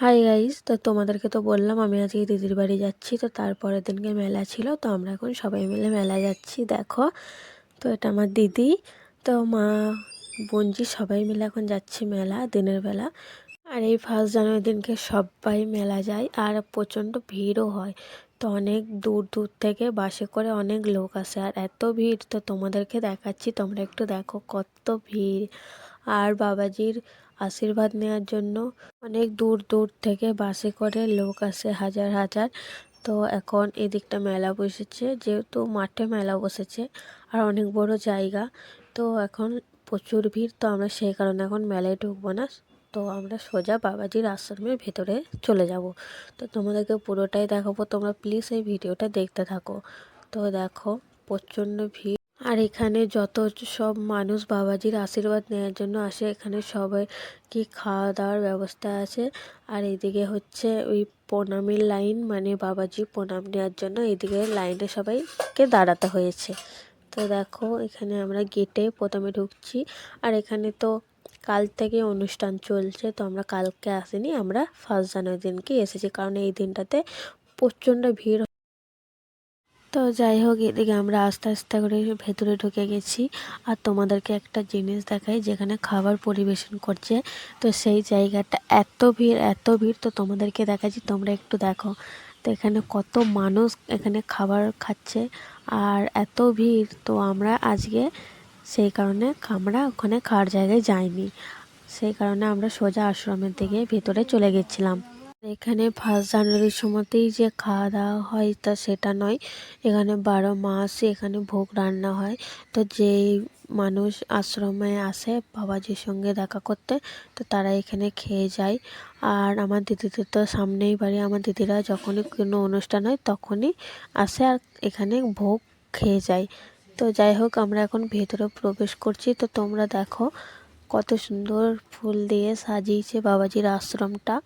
Hi guys, তো তোমাদেরকে তো বললাম আমি আজকে দিদির বাড়ি যাচ্ছি। তো তারপরের দিনকে মেলা ছিল, তো আমরা এখন সবাই মিলে মেলা যাচ্ছি। দেখো, তো এটা আমার দিদি, তো মা, বোনজি সবাই মিলে এখন যাচ্ছি মেলা দিনের বেলা। আর এই 1 জানুয়ারি দিনকে সবাই মেলা যায় আর প্রচণ্ড ভিড়ও হয়। তো অনেক দূর দূর থেকে বাসে করে অনেক লোক আসে আর এত ভিড়, তো তোমাদেরকে দেখাচ্ছি, তোমরা একটু দেখো কত ভিড়। আর বাবাজির আশীর্বাদ নেওয়ার জন্য অনেক দূর দূর থেকে বাসে করে লোক আসে হাজার হাজার। তো এখন এদিকটা মেলা বসেছে, যেহেতু মাঠে মেলা বসেছে আর অনেক বড় জায়গা, তো এখন প্রচুর ভিড়। তো আমরা সেই কারণে এখন মেলায় ঢুকবো না, তো আমরা সোজা বাবাজির আশ্রমের ভেতরে চলে যাব। তো তোমাদেরকে পুরোটাই দেখাবো, তোমরা প্লিজ এই ভিডিওটা দেখতে থাকো। তো দেখো প্রচণ্ড ভিড়, আর এখানে যত সব মানুষ বাবাজির আশীর্বাদ নেওয়ার জন্য আসে, এখানে সবাই কি খাওয়া দাওয়ার ব্যবস্থা আছে। আর এদিকে হচ্ছে ওই প্রণামীর লাইন, মানে বাবাজি প্রণাম নেওয়ার জন্য এদিকে লাইনে সবাইকে দাঁড়াতে হয়েছে। তো দেখো এখানে আমরা গেটে প্রথমে ঢুকছি, আর এখানে তো কাল থেকে অনুষ্ঠান চলছে। তো আমরা কালকে আসিনি, আমরা 1 জানুয়ারি দিনকে এসেছি, কারণ এই দিনটাতে প্রচণ্ড ভিড়। তো যাই হোক, এদিকে আমরা আস্তে আস্তে করে ভেতরে ঢুকে গেছি। আর তোমাদেরকে একটা জিনিস দেখাই, যেখানে খাবার পরিবেশন করছে, তো সেই জায়গাটা এত ভিড় এত ভিড়, তো তোমাদেরকে দেখাচ্ছি, তোমরা একটু দেখো। তো এখানে কত মানুষ এখানে খাবার খাচ্ছে আর এত ভিড়। তো আমরা আজকে সেই কারণে আমরা ওখানে খাওয়ার জায়গায় যাইনি, সেই কারণে আমরা সোজা আশ্রমের দিকে ভেতরে চলে গেছিলাম। এখানে 1 জানুয়ারির সময়তেই যে খাওয়া দাওয়া হয় তা সেটা নয়, এখানে 12 মাস এখানে ভোগ রান্না হয়। তো যেই মানুষ আশ্রমে আসে বাবাজির সঙ্গে দেখা করতে, তো তারা এখানে খেয়ে যায়। আর আমার দিদিদের তো সামনেই বাড়ি, আমার দিদিরা যখনই কোনো অনুষ্ঠান হয় তখনই আসে আর এখানে ভোগ খেয়ে যায়। তো যাই হোক, আমরা এখন ভেতরে প্রবেশ করছি। তো তোমরা দেখো কত সুন্দর ফুল দিয়ে সাজিয়েছে বাবাজির আশ্রমটা।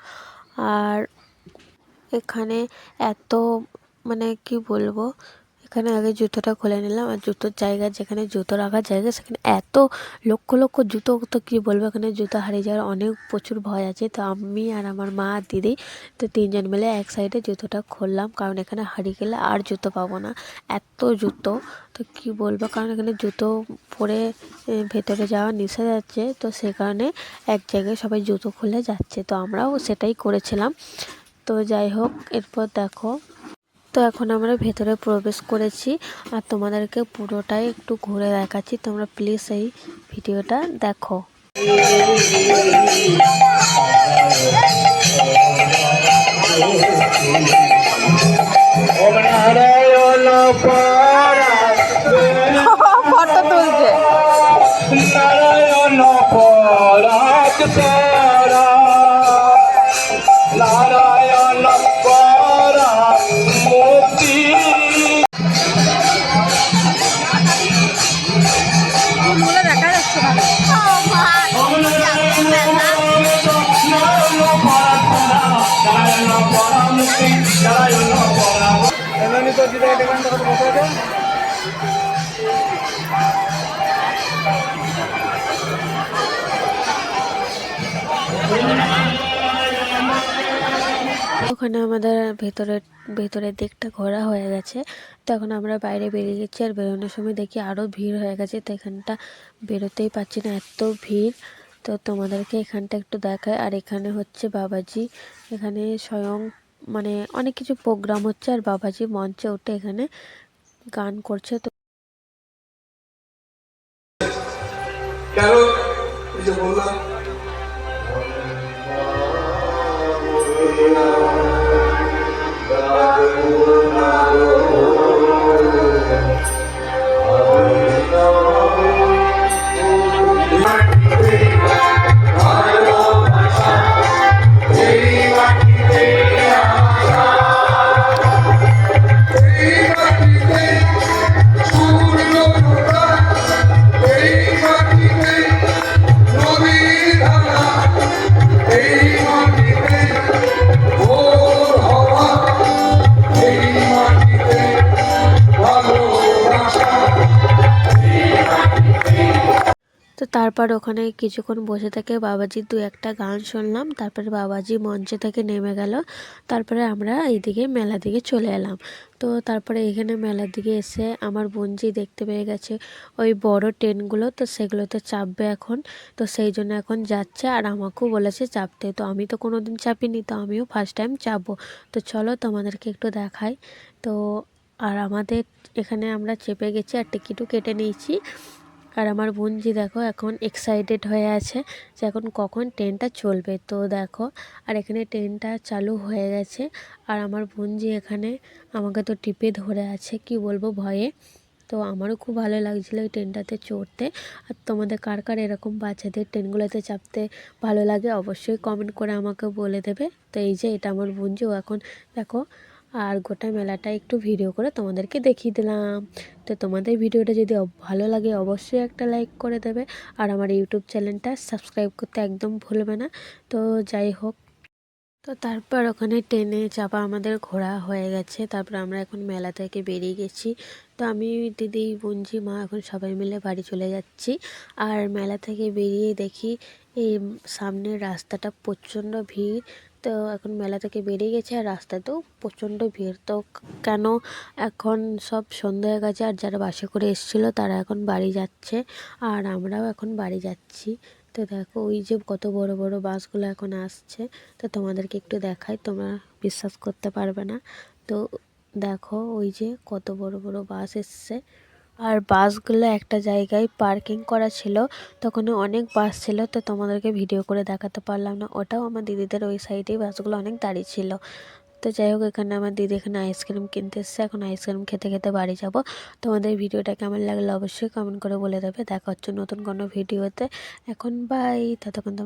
আর এখানে এত, মানে কি বলবো, এখানে আগে জুতোটা খুলে নিলাম, আর জুতোর জায়গা, যেখানে জুতো রাখার জায়গা, সেখানে এত লক্ষ লক্ষ জুতো, তো কী বলবো, এখানে জুতো হারিয়ে যাওয়ার অনেক প্রচুর ভয় আছে। তো আমি আর আমার মা আর দিদি, তো 3জন মিলে এক সাইডে জুতোটা খুললাম, কারণ এখানে হারিয়ে গেলে আর জুতো পাবো না, এত জুতো। তো কি বলবো, কারণ এখানে জুতো পরে ভেতরে যাওয়া নিষেধ আছে, তো সে কারণে এক জায়গায় সবাই জুতো খুলে যাচ্ছে, তো আমরাও সেটাই করেছিলাম। তো যাই হোক, এরপর দেখো, তো এখন আমরা ভেতরে প্রবেশ করেছি আর তোমাদেরকে পুরোটাই একটু ঘুরে দেখাচ্ছি, তোমরা প্লিজ এই ভিডিওটা দেখো। ফটো তুলছে নারায়ণ পরা মুক্তি। দেখা যাচ্ছে ওখানে আমাদের ভেতরের দিকটা ঘোরা হয়ে গেছে। তখন আমরা বাইরে বেরিয়ে গেছি, আর বেরোনোর সময় দেখি আরও ভিড় হয়ে গেছে, তো এখানটা বেরোতেই পারছি না, এত ভিড়। তো তোমাদেরকে এখানটা একটু দেখায়। আর এখানে হচ্ছে বাবাজি, এখানে স্বয়ং, মানে অনেক কিছু প্রোগ্রাম হচ্ছে, আর বাবাজি মঞ্চে উঠে এখানে গান করছে। তো বললাম তারপর ওখানে কিছুক্ষণ বসে থেকে বাবাজির দু একটা গান শুনলাম। তারপরে বাবাজি মঞ্চে থেকে নেমে গেল। তারপরে আমরা এইদিকে মেলার দিকে চলে এলাম। তো তারপরে এখানে মেলার দিকে এসে আমার বোনজি দেখতে পেয়ে গেছে ওই বড় ট্রেনগুলো, তো সেগুলোতে চাপবে এখন। তো সেই জন্য এখন যাচ্ছে আর আমাকেও বলেছে চাপতে। তো আমি তো কোনো দিন চাপিনি, তো আমিও ফার্স্ট টাইম চাপবো। তো চলো তোমাদেরকে একটু দেখাই। তো আর আমাদের এখানে আমরা চেপে গেছি আর টিকিটও কেটে নিয়েছি। আর আমার বোনজি দেখো এখন এক্সাইটেড হয়ে আছে যে এখন কখন ট্রেনটা চলবে। তো দেখো আর এখানে ট্রেনটা চালু হয়ে গেছে আর আমার বোনজি এখানে আমাকে তো টিপে ধরে আছে, কি বলবো ভয়ে। তো আমারও খুব ভালো লাগছিলো এই ট্রেনটাতে চড়তে। আর তোমাদের কার কার এরকম বাচ্চাদের ট্রেনগুলোতে চাপতে ভালো লাগে অবশ্যই কমেন্ট করে আমাকে বলে দেবে। তো এই যে এটা আমার বোনজি, ও এখন দেখো। আর গোটা মেলাটা একটু ভিডিও করে তোমাদেরকে দেখিয়ে দিলাম। তো তোমাদের ভিডিওটা যদি ভালো লাগে অবশ্যই একটা লাইক করে দেবে আর আমার ইউটিউব চ্যানেলটা সাবস্ক্রাইব করতে একদম ভুলবে না। তো যাই হোক, তো তারপর ওখানে ট্রেনে চাপা আমাদের ঘোরা হয়ে গেছে। তারপর আমরা এখন মেলা থেকে বেরিয়ে গেছি। তো আমি, দিদি, বোনজি, মা এখন সবাই মিলে বাড়ি চলে যাচ্ছি। আর মেলা থেকে বেরিয়ে দেখি এই সামনের রাস্তাটা প্রচণ্ড ভিড়। তো এখন মেলা থেকে বেরিয়ে গেছে আর রাস্তাতেও প্রচণ্ড ভিড়। তো কেন এখন সব সন্ধ্যা হয়ে গেছে আর যারা বাসে করে এসেছিলো তারা এখন বাড়ি যাচ্ছে আর আমরাও এখন বাড়ি যাচ্ছি। তো দেখো ওই যে কত বড় বড় বাসগুলো এখন আসছে। তো তোমাদেরকে একটু দেখাই, তোমরা বিশ্বাস করতে পারবে না। তো দেখো ওই যে কত বড় বড় বাস এসছে আর বাসগুলো একটা জায়গায় পার্কিং করা ছিল। তখন অনেক বাস ছিল, তো তোমাদেরকে ভিডিও করে দেখাতে পারলাম না। ওটাও আমার দিদিদের ওই সাইডেই বাসগুলো অনেক দাঁড়িয়ে ছিল। তো যাই হোক, এখানে আমার দিদি এখানে আইসক্রিম কিনতে এসছে। এখন আইসক্রিম খেতে খেতে বাড়ি যাব। তোমাদের ভিডিওটা কেমন লাগলো অবশ্যই কমেন্ট করে বলে দেবে। দেখা হচ্ছে নতুন কোনো ভিডিওতে। এখন বাই, ততক্ষণ তোমরা